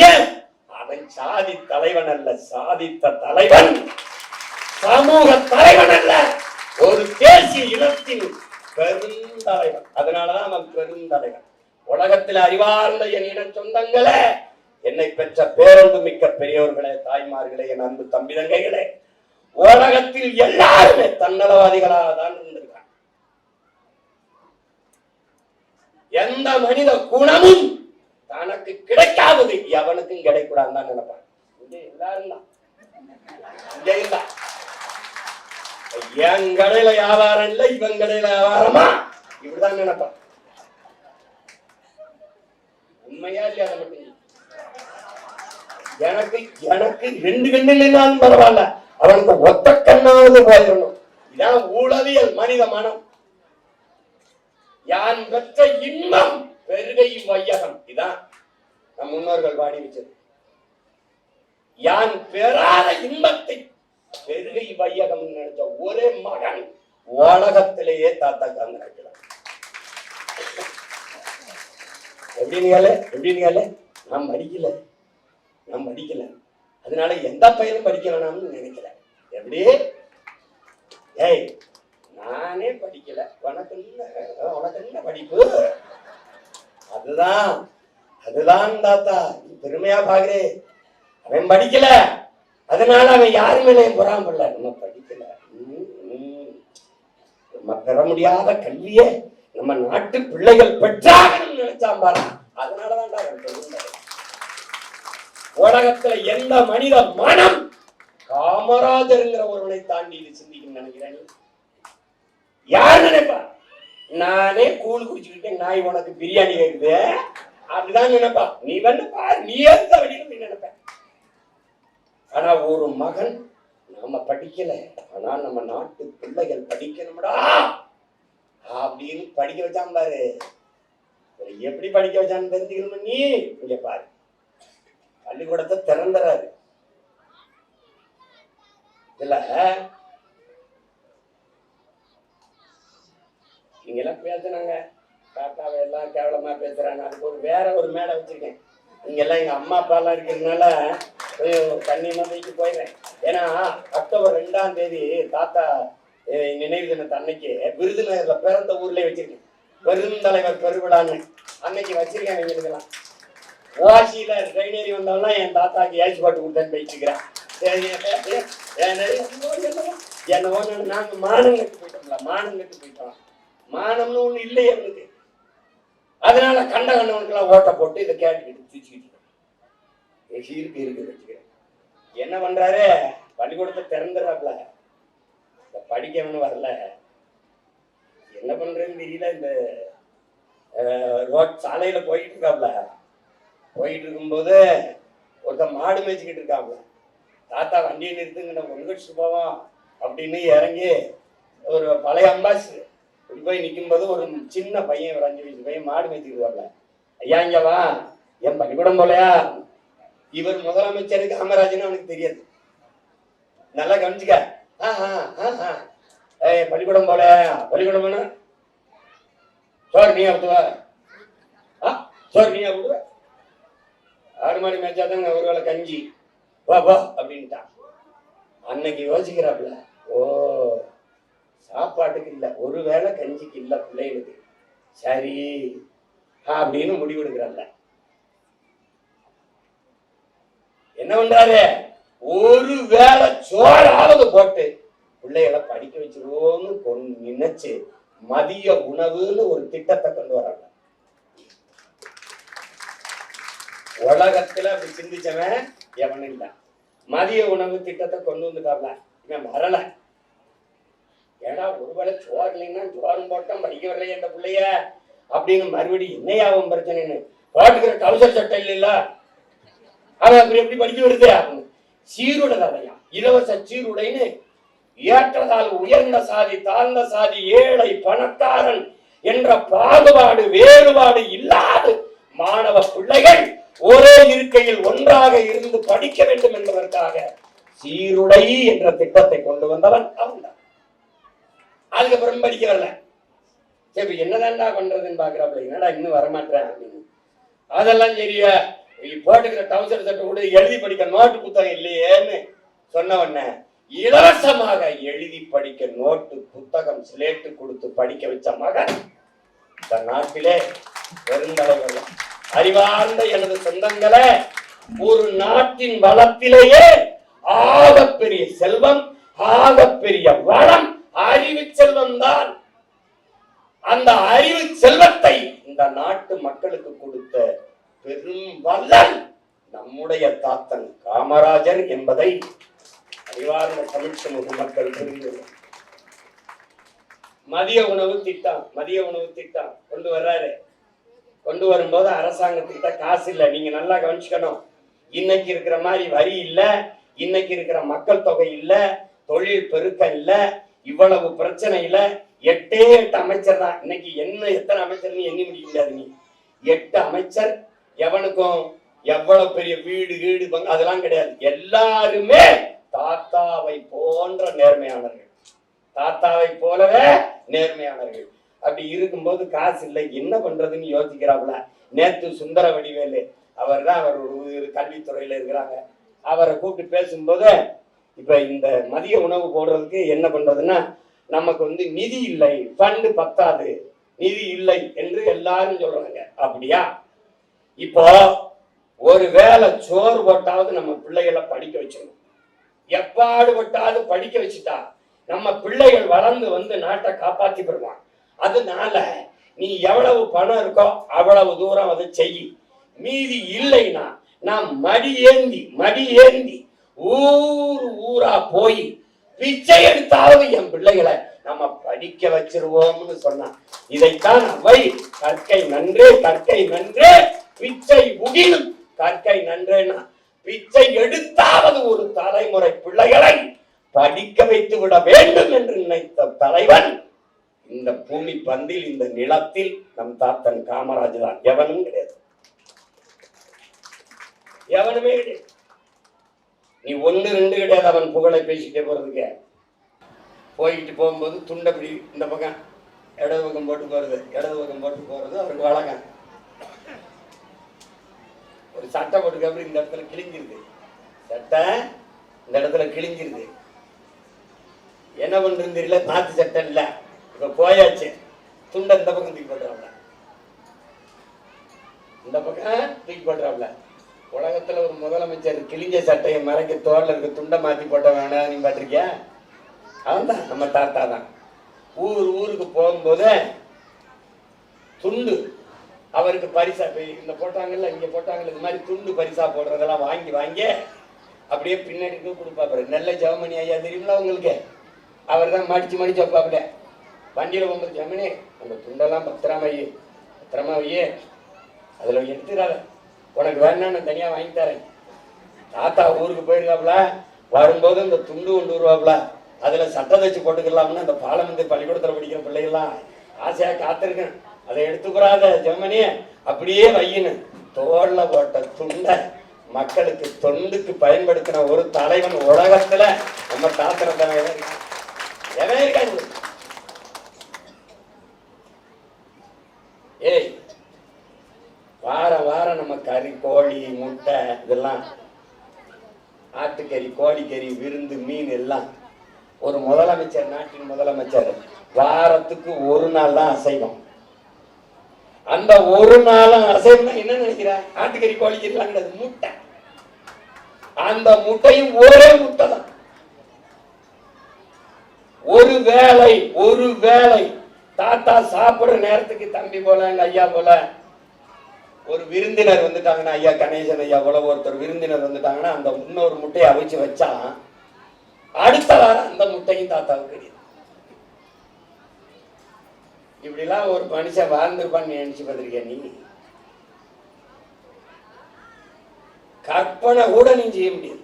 ஏன் அவன் சாதி தலைவன் அல்ல, சாதித்த தலைவன். சமூக தலைவன் அல்ல, ஒரு தேசிய இனத்தின் பெருந்தலைவன். அதனாலதான் அவன் பெருந்தலைவன். உலகத்தில் அறிவார்ந்த என் இன சொந்தங்களே, என்னை பெற்ற பேரன்பு மிக்க பெரியவர்களே, தாய்மார்களே, என் அன்பு தம்பி தங்கைகளே, உலகத்தில் எல்லாருமே தன்னலவாதிகளாக தான் இருந்திருக்காங்க. எந்த மனித குணமும் தனக்கு கிடைக்காதது எவனுக்கும் கிடைக்கூடாதுன்னு தான் நினைப்பாங்க. எல்லாரும் தான் என் கடையில வியாபாரம் இல்லை, இவன் கடையில வியாபாரமா, இப்படிதான் நினைப்பான். உண்மையா இல்லையா? அதை மட்டும் எனக்கு எனக்கு 2 கண்ணு இல்லைனாலும் பரவாயில்ல, அவனுக்கு ஒத்த கண்ணாவது போயிடணும். இதான் உளவியல் மனித மனம். யான் பெற்ற இன்பம் பெருகை வையகம். இதான் நம் முன்னோர்கள் பாடி வச்சது. யான் பெறாத இன்பத்தை பெருகை வையகம் நினைச்ச ஒரே மகன் உலகத்திலேயே தாத்தா காந்திருக்கிறார். எப்படின்னு நாம் படிக்கல, அதனால எந்த பையனும் படிக்க வேணாம்னு நினைக்கல. எப்படி? ஏய், நானே படிக்கல, உனக்கு என்ன படிப்பு? அதுதான் தாத்தா பெருமையா பாக்குறே. அவன் படிக்கல, அதனால அவன் யாரு மேலே பொறாமல்ல. நம்ம படிக்கல, நம்ம பெற முடியாத கல்வியே நம்ம நாட்டு பிள்ளைகள் பெற்றாகணும்னு நினைச்சான் பாரு. அதனாலதான் அவன் பெருந்தலைவன். உலகத்துல எந்த மனித மனம் காமராஜர்ங்கிற ஒருவனை தாண்டி இது சிந்திக்கும் நினைக்கிறேன்? யார் நினைப்பா? நானே கூழ் குடிச்சுக்கிட்டேன், நாய் உனக்கு பிரியாணி கேக்குது, அப்படிதான் நினைப்பா. நீ வந்து பாரு, நீ எந்த வழியிலும் நினைப்ப. ஆனா ஒரு மகன், நாம படிக்கல, ஆனா நம்ம நாட்டு பிள்ளைகள் படிக்கணும்டா அப்படின்னு படிக்க வச்சான் பாரு. எப்படி படிக்க வச்சான்னு தெரிஞ்சுக்கணும். நீ இங்க பாரு, பள்ளிக்கூடத்தை திறந்துறாரு. இதுல இங்க எல்லாம் பேசுனாங்க, தாத்தாவை எல்லாம் கேவலமா பேசுறாங்க. அதுக்கு வேற ஒரு மேடை வச்சிருக்கேன். இங்க எல்லாம் எங்க அம்மா அப்பா எல்லாம் இருக்கிறதுனால தண்ணி வைக்க போயிடுறேன். ஏன்னா அக்டோபர் 2ஆம் தேதி தாத்தா நினைவு தினத்தை அன்னைக்கு விருதுநகர்ல பிறந்த ஊர்லயே வச்சிருக்கேன். பெருந்தலைவர் பெருவிழான்னு அன்னைக்கு வச்சிருக்கேன். எங்களுக்கெல்லாம் வாசியில ட்ரெயினேறி வந்தாலும் என் தாத்தாக்கு ஏசி பாட்டு கொடுத்தேன்னு போயிட்டுருக்கிறேன். என்னவோ நாங்க மானம் கட்டு போயிட்டோம். மானம்னு ஒண்ணு இல்லையே எனக்கு. அதனால கண்டவனுக்கெல்லாம் ஓட்ட போட்டு இதை கேட்டுக்கிட்டு தூச்சிக்கிட்டு இருக்கு வச்சுக்கிறேன். என்ன பண்றாரு, பள்ளிக்கூடத்தை திறந்துடுறாப்ல, படிக்கணும்னு வரல. என்ன பண்றேன்னு தெரியல. இந்த ரோட் சாலையில போயிட்டு இருக்காப்ல. போயிட்டு இருக்கும்போது ஒருத்தன் மாடு மேய்ச்சிக்கிட்டு இருக்காப்ல. தாத்தா வண்டியை நிறுத்துங்க, ஒன்று கழிச்சுட்டு போவோம் அப்படின்னு இறங்கி ஒரு பழைய அம்பாசிடர் இப்படி போய் நிற்கும் போது ஒரு சின்ன பையன், ஒரு 5 வயசு பையன் மாடு மேய்ச்சிக்கிட்டு, ஐயா இங்க வா, என் பள்ளிக்கூடம் போலையா? இவர் முதலமைச்சர் காமராஜன்னு அவனுக்கு தெரியாது. நல்லா கவனிச்சுக்க. பள்ளிக்கூடம் போல, பள்ளிக்கூடம் போன சோறு நீயா விட்டுவா, சோறு நீயா விடுவ, ஆடு மாடி மேய்ச்சாதாங்க ஒரு வேளை கஞ்சி, வா வா அப்படின்ட்டான். அன்னைக்கு யோசிக்கிறாப்புல, ஓ சாப்பாட்டுக்கு இல்லை, ஒரு வேளை கஞ்சிக்கு இல்லை பிள்ளைகளுக்கு, சரி அப்படின்னு முடிவெடுக்கிறாங்க. என்ன பண்றாரு, ஒரு வேளை சோறாவது போட்டு பிள்ளைகளை படிக்க வச்சிருவோம்னு நினைச்சு மதிய உணவுன்னு ஒரு திட்டத்தை கொண்டு வராங்க. உலகத்துல அப்படி சிந்திச்சவன் எவனும் இல்லை. மதிய உணவு திட்டத்தை கொண்டு வந்துட்டாப்ல, இவன் வரல. ஏன்னா ஒருவேளை சோறு இல்லைன்னா சோறும் போட்டோம் படிக்க வரலையே என்ற பிள்ளைய அப்படின்னு மறுபடியும் என்னையாவும் பிரச்சனைன்னு போட்டுக்கிற டவுசர் சட்டை இல்ல, அவன் அப்படி எப்படி படிக்க வருது? சீருடையா, இலவச சீருடைன்னு ஏற்றதால் உயர்ந்த சாதி தாழ்ந்த சாதி ஏழை பணக்காரன் என்ற பாகுபாடு வேறுபாடு இல்லாது மாணவ பிள்ளைகள் ஒரே இருக்கையில் ஒன்றாக இருந்து படிக்க வேண்டும் என்பதற்காக சீருடை என்ற திட்டத்தை கொண்டு வந்தவன் அவன் தான். அதுக்கப்புறம் படிக்க வரல. சரி என்னதான்டா பண்றதுன்னு பாக்குறாப்ல, என்னடா இன்னும் வரமாட்டேன் அப்படின்னு. அதெல்லாம் சரிய போட்டுக்கிற டவுசர் சட்டை கூட எழுதி படிக்க நோட்டு புத்தகம் இல்லையேன்னு சொன்ன உடனே இலவசமாக எழுதி படிக்க நோட்டு புத்தகம் ஸ்லேட்டு கொடுத்து படிக்க வச்ச மகன் இந்த நாட்டிலே பெருந்தலைவர். அறிவார்ந்த எனது சொந்தங்களே, ஒரு நாட்டின் வளத்திலேயே ஆகப்பெரிய செல்வம், ஆகப்பெரிய வளம் அறிவு செல்வம் தான். அந்த அறிவு செல்வத்தை இந்த நாட்டு மக்களுக்கு கொடுத்த பெரும் வல்லல் நம்முடைய தாத்தன் காமராஜர் என்பதை அறிவார்ந்த தமிழ் சமூக மக்கள் புரிந்து. மதிய உணவு திட்டம் கொண்டு வர்றாரு. கொண்டு வரும்போது அரசாங்கத்துக்கிட்ட காசு இல்லை. நீங்க நல்லா கவனிச்சுக்கணும். இன்னைக்கு இருக்கிற மாதிரி வரி இல்ல, இன்னைக்கு இருக்கிற மக்கள் தொகை இல்ல, தொழில் பெருக்கம் இல்ல, இவ்வளவு பிரச்சனை இல்ல. 8 அமைச்சர் தான் இன்னைக்கு. என்ன எத்தனை அமைச்சர் எண்ணி முடிக்க முடியாது. நீ 8 அமைச்சர், எவனுக்கும் எவ்வளவு பெரிய வீடு அதெல்லாம் கிடையாது. எல்லாருமே தாத்தாவை போன்ற நேர்மையானவர்கள், தாத்தாவை போலவே நேர்மையானவர்கள். அப்படி இருக்கும்போது காசு இல்லை, என்ன பண்றதுன்னு யோசிக்கிறாப்புல. நேத்து சுந்தர வடிவேலு அவர் தான், அவர் ஒரு கல்வித்துறையில இருக்கிறாங்க, அவரை கூப்பிட்டு பேசும்போது இப்ப இந்த மதிய உணவு போடுறதுக்கு என்ன பண்றதுன்னா, நமக்கு நிதி இல்லை, ஃபண்டு பத்தாது, நிதி இல்லை என்று எல்லாரும் சொல்றாங்க. அப்படியா? இப்போ ஒரு வேளை சோறு போட்டாவது நம்ம பிள்ளைகளை படிக்க வச்சிடணும். எப்பாடு பட்டாவது படிக்க வச்சுட்டா நம்ம பிள்ளைகள் வளர்ந்து நாட்டை காப்பாத்தி பெறுவான். அதனால நீ எவ்வளவு பணம் இருக்கோ அவ்வளவு தூரம் அதை செய். மீதி இல்லைன்னா நான் மடி ஏந்தி ஊரா போய் பிச்சை எடுத்தாவது என் பிள்ளைகளை நம்ம படிக்க வச்சிருவோம்னு சொன்னா. இதைத்தான் அவை கற்கை நன்றே பிச்சை உகிலும் கற்கை நன்றேன்னா, பிச்சை எடுத்தாவது ஒரு தலைமுறை பிள்ளைகளை படிக்க வைத்து விட வேண்டும் என்று நினைத்த தலைவன் இந்த பூமி பந்தில், இந்த நிலத்தில் நம் தாத்தன் காமராஜ் தான். எவனும் கிடையாது, எவனுமே கிடையாது. நீ 1 2 கிடையாது அவன் புகழை பேசிட்டே போறதுக்கு. போயிட்டு போகும்போது துண்டப்படி இந்த பக்கம் இடது பக்கம் போட்டு போறது அவருக்கு வழக்கம். ஒரு சட்டை போட்டுக்க இந்த இடத்துல கிழிஞ்சிருது, சட்டை இந்த இடத்துல கிழிஞ்சிருது. என்ன பண்றது தெரியல, நாத்து சட்டை இல்ல. இப்ப போயாச்சு, துண்டை இந்த பக்கம் தூக்கி போட்டுறாப்ல, இந்த பக்கம் தூக்கி போட்டுறாப்ல. உலகத்துல ஒரு முதலமைச்சர் கிழிஞ்ச சட்டையை மறைக்க தோல்ல இருக்க துண்டை மாத்தி போட்ட வேணாம் நீ பாட்டிருக்கிய? அவன் தான் நம்ம தாத்தா தான். ஊருக்கு போகும்போது துண்டு அவருக்கு பரிசா இந்த போட்டாங்கல்ல, இங்க போட்டாங்கல்ல, இது மாதிரி துண்டு பரிசா போடுறதெல்லாம் வாங்கி அப்படியே பின்னாடி கொடுப்பாரு. நெல்லை ஜெவமணி ஐயா தெரியுங்களா உங்களுக்கு? அவர் தான் மடிச்சு வைப்பாப்புல. வண்டியில போகும்போது, ஜெவமணி அந்த துண்டெல்லாம் பத்திரமா வையே, அதுல எடுத்துடாத, உனக்கு வேணா நான் தனியா வாங்கி தரேன். தாத்தா ஊருக்கு போயிருக்காப்புல, வரும்போது இந்த துண்டு கொண்டு வருவாப்புல, அதுல சட்டை தச்சு போட்டுக்கலாம்னு அந்த பாலமந்தி பள்ளிக்கூடத்துல படிக்கிற பிள்ளைகள்லாம் ஆசையா காத்திருக்கேன். அதை எடுத்துக்கூடாத ஜெர்மனி, அப்படியே வையின்னு தோல்ல போட்ட துண்டை மக்களுக்கு தொண்டுக்கு பயன்படுத்தின ஒரு தலைவன் உலகத்துல நம்ம தாத்திரத்தான் இருக்காங்க. ஏய், வாரம் நம்ம கறி, கோழி, முட்டை, இதெல்லாம் ஆட்டுக்கறி, கோழிக்கறி, விருந்து, மீன் எல்லாம் ஒரு முதலமைச்சர், நாட்டின் முதலமைச்சர் வாரத்துக்கு 1 நாள் தான் அசைவம். அந்த 1 நாளும் அசைவம் என்ன நினைக்கிற? ஆட்டுக்கறி, கோழிக்கறி எல்லாம் கிடையாது, முட்டை. அந்த முட்டையும் ஒரே முட்டை தான். ஒரு வேளை தாத்தா சாப்பிடுற நேரத்துக்கு தம்பி போல, எங்க ஐயா போல ஒரு விருந்தினர் வந்துட்டாங்கன்னா, ஐயா கணேசன் ஐயா போல ஒருத்தர் விருந்தினர் வந்துட்டாங்கன்னா, அந்த இன்னொரு முட்டையை அவிச்சு வச்சா அடுத்த வாரம் அந்த முட்டையும் தாத்தாவுக்கு கிடையாது. இப்படிலாம் ஒரு மனுஷன் வாழ்ந்துருப்பான்னு நினைச்சு பார்த்திருக்கியா நீ? கற்பனை கூட நீ செய்ய முடியாது.